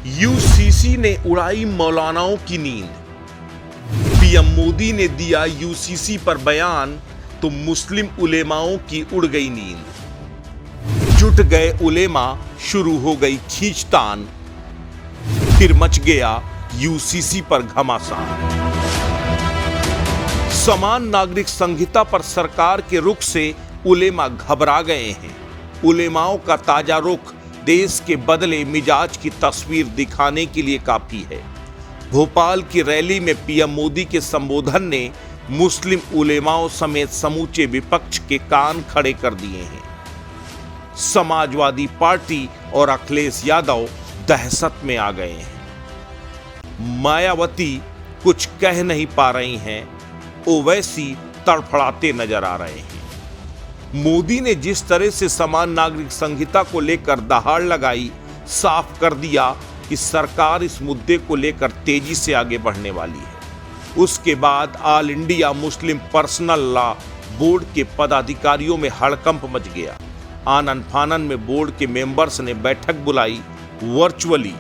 UCC ने उड़ाई मौलानाओं की नींद। पीएम मोदी ने दिया यूसीसी पर बयान तो मुस्लिम उलेमाओं की उड़ गई नींद। जुट गए उलेमा, शुरू हो गई खींचतान, फिर मच गया यूसीसी पर घमासान। समान नागरिक संहिता पर सरकार के रुख से उलेमा घबरा गए हैं। उलेमाओं का ताजा रुख देश के बदले मिजाज की तस्वीर दिखाने के लिए काफी है। भोपाल की रैली में पीएम मोदी के संबोधन ने मुस्लिम उलेमाओं समेत समूचे विपक्ष के कान खड़े कर दिए हैं। समाजवादी पार्टी और अखिलेश यादव दहशत में आ गए हैं। मायावती कुछ कह नहीं पा रही हैं, ओवैसी तड़फड़ाते नजर आ रहे हैं। मोदी ने जिस तरह से समान नागरिक संहिता को लेकर दहाड़ लगाई, साफ कर दिया कि सरकार इस मुद्दे को लेकर तेजी से आगे बढ़ने वाली है। उसके बाद all India Muslim personal law board के पदाधिकारियों में हड़कंप मच गया। आनन फानन में बोर्ड के मेंबर्स ने बैठक बुलाई वर्चुअली।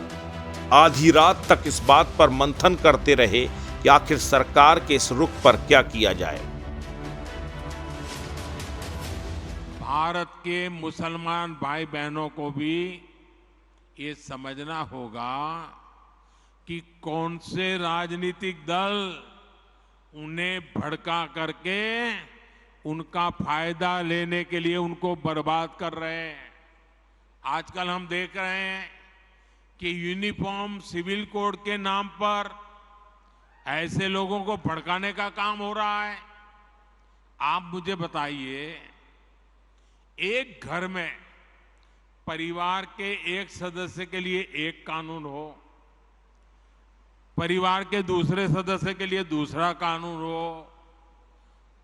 आधी रात तक इस बात पर मंथन करते रहे कि आखिर सरकार के इस रुख पर क्या किया जाए। भारत के मुसलमान भाई बहनों को भी ये समझना होगा कि कौन से राजनीतिक दल उन्हें भड़का करके उनका फायदा लेने के लिए उनको बर्बाद कर रहे हैं। आजकल हम देख रहे हैं कि यूनिफॉर्म सिविल कोड के नाम पर ऐसे लोगों को भड़काने का काम हो रहा है। आप मुझे बताइए, एक घर में परिवार के एक सदस्य के लिए एक कानून हो, परिवार के दूसरे सदस्य के लिए दूसरा कानून हो,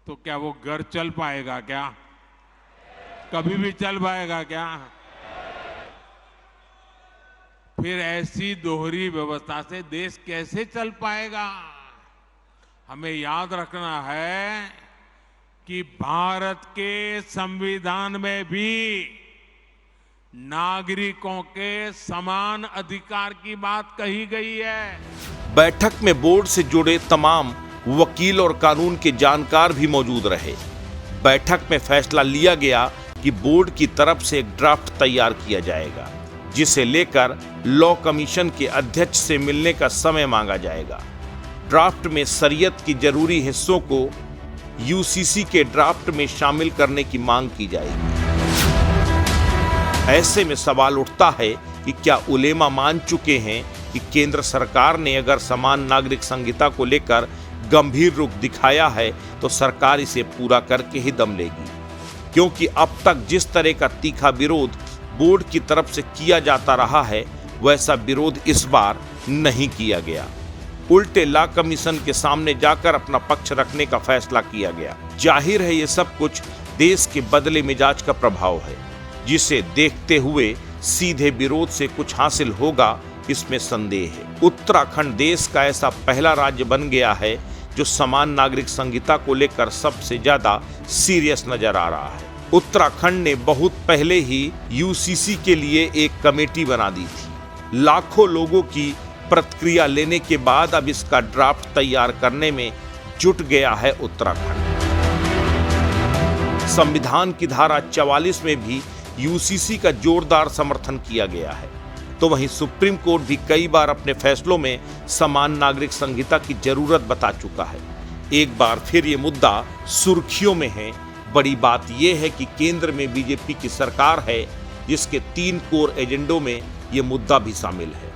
तो क्या वो घर चल पाएगा? क्या कभी भी चल पाएगा क्या? फिर ऐसी दोहरी व्यवस्था से देश कैसे चल पाएगा? हमें याद रखना है कि भारत के संविधान में भी नागरिकों के समान अधिकार की बात कही गई है। बैठक में बोर्ड से जुड़े तमाम वकील और कानून के जानकार भी मौजूद रहे। बैठक में फैसला लिया गया कि बोर्ड की तरफ से एक ड्राफ्ट तैयार किया जाएगा, जिसे लेकर लॉ कमीशन के अध्यक्ष से मिलने का समय मांगा जाएगा। ड्राफ्ट में शरीयत की जरूरी हिस्सों को यूसीसी के ड्राफ्ट में शामिल करने की मांग की जाएगी। ऐसे में सवाल उठता है कि क्या उलेमा मान चुके हैं कि केंद्र सरकार ने अगर समान नागरिक संहिता को लेकर गंभीर रुख दिखाया है तो सरकार इसे पूरा करके ही दम लेगी, क्योंकि अब तक जिस तरह का तीखा विरोध बोर्ड की तरफ से किया जाता रहा है, वैसा विरोध इस बार नहीं किया गया। उल्टे लॉ कमीशन के सामने जाकर अपना पक्ष रखने का फैसला किया गया। जाहिर है ये सब कुछ देश के बदले मिजाज का प्रभाव है, जिसे देखते हुए सीधे विरोध से कुछ हासिल होगा, इसमें संदेह है। उत्तराखंड देश का ऐसा पहला राज्य बन गया है जो समान नागरिक संहिता को लेकर सबसे ज्यादा सीरियस नजर आ रहा है। उत्तराखंड ने बहुत पहले ही यूसीसी के लिए एक कमेटी बना दी थी। लाखों लोगों की प्रतिक्रिया लेने के बाद अब इसका ड्राफ्ट तैयार करने में जुट गया है उत्तराखंड। संविधान की धारा 44 में भी यूसीसी का जोरदार समर्थन किया गया है, तो वहीं सुप्रीम कोर्ट भी कई बार अपने फैसलों में समान नागरिक संहिता की जरूरत बता चुका है। एक बार फिर ये मुद्दा सुर्खियों में है। बड़ी बात यह है कि केंद्र में बीजेपी की सरकार है, जिसके 3 कोर एजेंडों में ये मुद्दा भी शामिल है।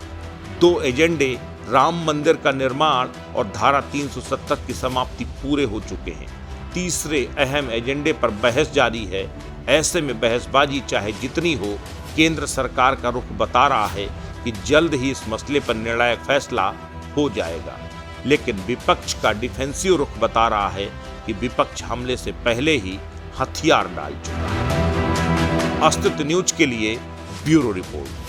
2 एजेंडे राम मंदिर का निर्माण और धारा 370 की समाप्ति पूरे हो चुके हैं। तीसरे अहम एजेंडे पर बहस जारी है। ऐसे में बहसबाजी चाहे जितनी हो, केंद्र सरकार का रुख बता रहा है कि जल्द ही इस मसले पर निर्णायक फैसला हो जाएगा, लेकिन विपक्ष का डिफेंसिव रुख बता रहा है कि विपक्ष हमले से पहले ही हथियार डाल चुका है। अस्तित्व न्यूज के लिए ब्यूरो रिपोर्ट।